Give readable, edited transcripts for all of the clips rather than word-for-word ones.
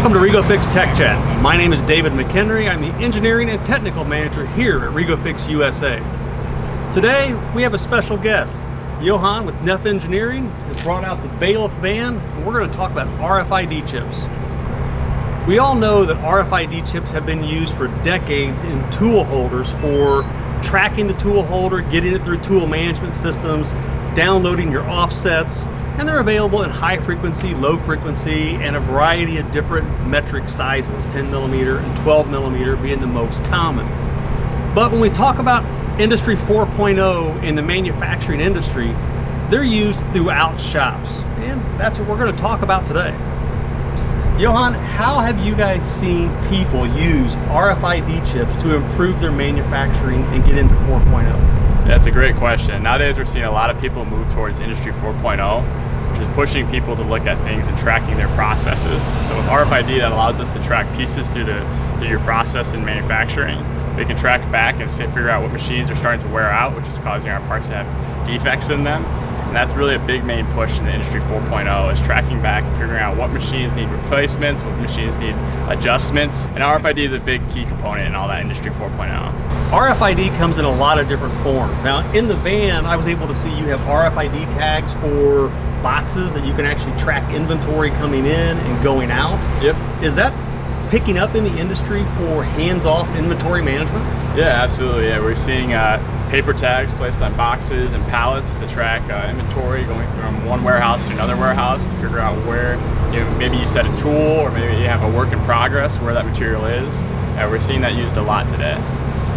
Welcome to REGO-FIX Tech Chat. My name is David McHenry. I'm the Engineering and Technical Manager here at REGO-FIX USA. Today, we have a special guest. Johan with NEFF Engineering has brought out the BALLUFF van, and we're going to talk about RFID chips. We all know that RFID chips have been used for decades in tool holders for tracking the tool holder, getting it through tool management systems, downloading your offsets, and they're available in high frequency, low frequency, and a variety of different metric sizes, 10mm and 12mm being the most common. But when we talk about Industry 4.0 in the manufacturing industry, they're used throughout shops, and that's what we're going to talk about today. Johan, how have you guys seen people use RFID chips to improve their manufacturing and get into 4.0? That's a great question. Nowadays we're seeing a lot of people move towards Industry 4.0, which is pushing people to look at things and tracking their processes. So with RFID, that allows us to track pieces through your process in manufacturing. We can track back and figure out what machines are starting to wear out, which is causing our parts to have defects in them. And that's really a big main push in the Industry 4.0 is tracking back and figuring out what machines need replacements, what machines need adjustments. And RFID is a big key component in all that Industry 4.0. RFID comes in a lot of different forms. Now in the van, I was able to see you have RFID tags for boxes that you can actually track inventory coming in and going out. Yep. Is that picking up in the industry for hands-off inventory management? Yeah, absolutely. Yeah, we're seeing paper tags placed on boxes and pallets to track inventory going from one warehouse to another warehouse to figure out where, maybe you set a tool or maybe you have a work in progress where that material is. We're seeing that used a lot today.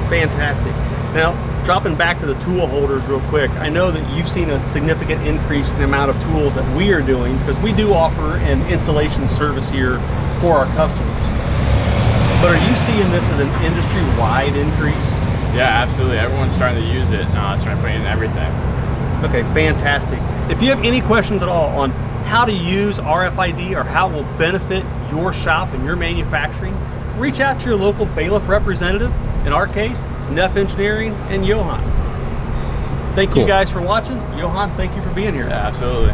Fantastic. Now, dropping back to the tool holders real quick, I know that you've seen a significant increase in the amount of tools that we are doing because we do offer an installation service here for our customers. But are you seeing this as an industry-wide increase? Yeah, absolutely. Everyone's starting to use it, starting to put it in everything. Okay, fantastic. If you have any questions at all on how to use RFID or how it will benefit your shop and your manufacturing, reach out to your local BALLUFF representative. In our case, it's NEFF Engineering and Johan. Thank you guys for watching. Johan, thank you for being here. Yeah, absolutely.